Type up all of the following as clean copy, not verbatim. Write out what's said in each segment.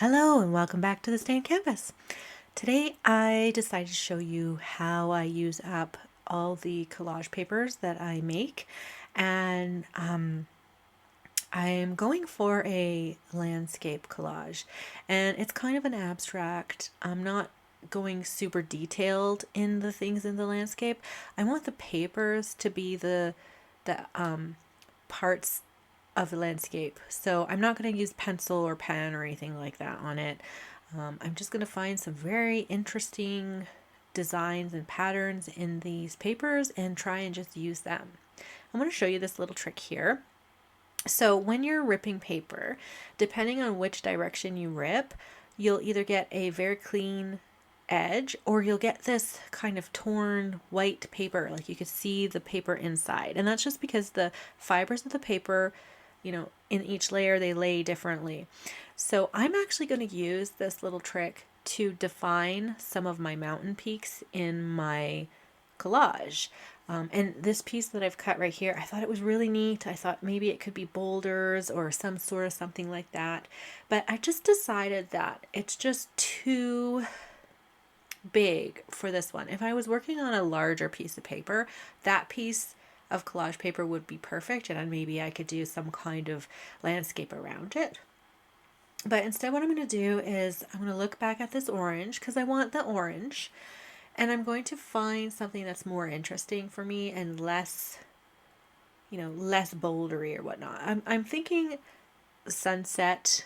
Hello and welcome back to the Stained Canvas. Today I decided to show you how I use up all the collage papers that I make, and I'm going for a landscape collage, and it's kind of an abstract. I'm not going super detailed in the things in the landscape. I want the papers to be the parts of the landscape. So I'm not going to use pencil or pen or anything like that on it. I'm just going to find some very interesting designs and patterns in these papers and try and just use them. I'm going to show you this little trick here. So when you're ripping paper, depending on which direction you rip, you'll either get a very clean edge or you'll get this kind of torn white paper, like you could see the paper inside. And that's just because the fibers of the paper, in each layer they lay differently. So I'm actually going to use this little trick to define some of my mountain peaks in my collage. And this piece that I've cut right here, I thought it was really neat. I thought maybe it could be boulders or some sort of something like that. But I just decided that it's just too big for this one. If I was working on a larger piece of paper, that piece of collage paper would be perfect, and maybe I could do some kind of landscape around it. But instead what I'm going to do is I'm going to look back at this orange because I want the orange, and I'm going to find something that's more interesting for me and less, less bouldery or whatnot. I'm thinking sunset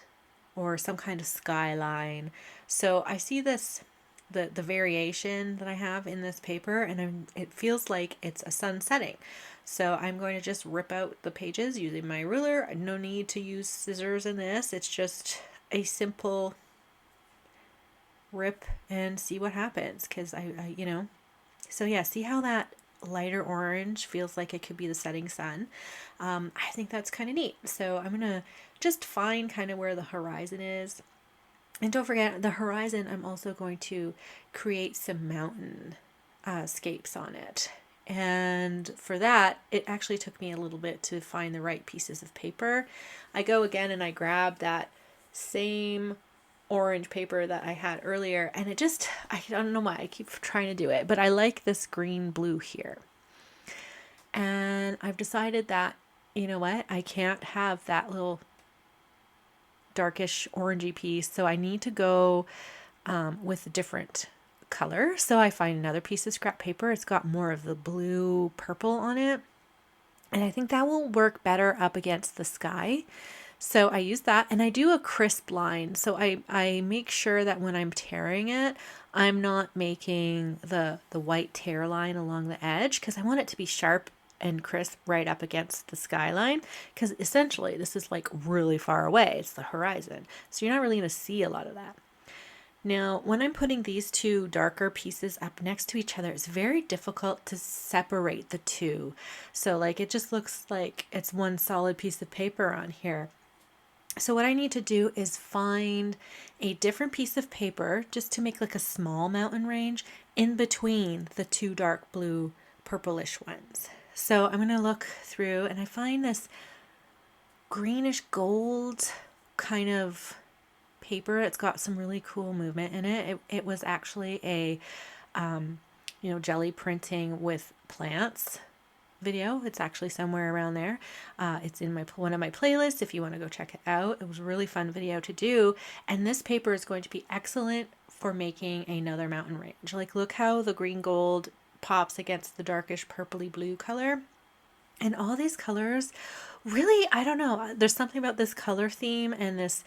or some kind of skyline. So I see this the variation that I have in this paper, and it feels like it's a sun setting. So I'm going to just rip out the pages using my ruler. No need to use scissors in this. It's just a simple rip and see what happens, because so yeah, see how that lighter orange feels like it could be the setting sun. I think that's kind of neat. So I'm gonna just find kind of where the horizon is. And don't forget, the horizon, I'm also going to create some mountain scapes on it. And for that, it actually took me a little bit to find the right pieces of paper. I go again and I grab that same orange paper that I had earlier, and I don't know why I keep trying to do it, but I like this green blue here. And I've decided that, you know what, I can't have that little darkish orangey piece, so I need to go with a different color. So I find another piece of scrap paper. It's got more of the blue purple on it, and I think that will work better up against the sky. So I use that, and I do a crisp line. So I make sure that when I'm tearing it, I'm not making the white tear line along the edge, because I want it to be sharp and crisp right up against the skyline, because essentially this is like really far away. It's the horizon. So you're not really going to see a lot of that. Now, when I'm putting these two darker pieces up next to each other, it's very difficult to separate the two. So like it just looks like it's one solid piece of paper on here. So what I need to do is find a different piece of paper just to make like a small mountain range in between the two dark blue purplish ones. So I'm going to look through and I find this greenish gold kind of paper. It's got some really cool movement in it. It was actually a, jelly printing with plants video. It's actually somewhere around there. It's in one of my playlists if you want to go check it out. It was a really fun video to do, and this paper is going to be excellent for making another mountain range. Like, look how the green gold pops against the darkish purpley blue color, and all these colors really, I don't know, there's something about this color theme and this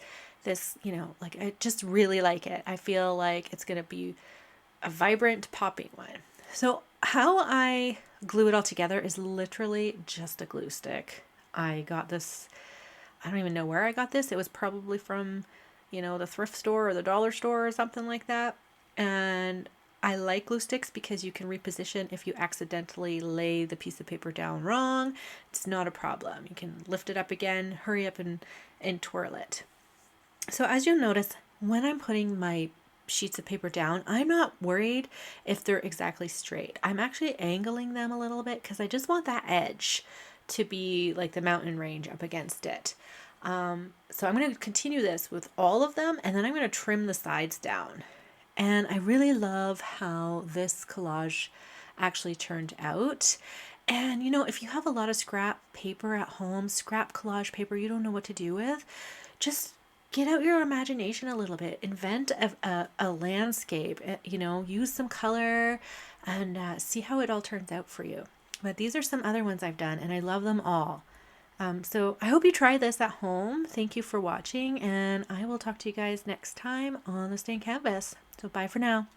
like, I just really like it. I feel like it's going to be a vibrant popping one. So how I glue it all together is literally just a glue stick. I got this, I don't even know where I got this. It was probably from, the thrift store or the dollar store or something like that. And I like glue sticks because you can reposition if you accidentally lay the piece of paper down wrong. It's not a problem. You can lift it up again, hurry up and twirl it. So as you'll notice, when I'm putting my sheets of paper down, I'm not worried if they're exactly straight. I'm actually angling them a little bit because I just want that edge to be like the mountain range up against it. So I'm going to continue this with all of them, and then I'm going to trim the sides down. And I really love how this collage actually turned out. And you know, if you have a lot of scrap paper at home, scrap collage paper you don't know what to do with, just get out your imagination a little bit. Invent a landscape, you know, use some color and see how it all turns out for you. But these are some other ones I've done, and I love them all. So I hope you try this at home. Thank you for watching, and I will talk to you guys next time on the Stained Canvas. So bye for now.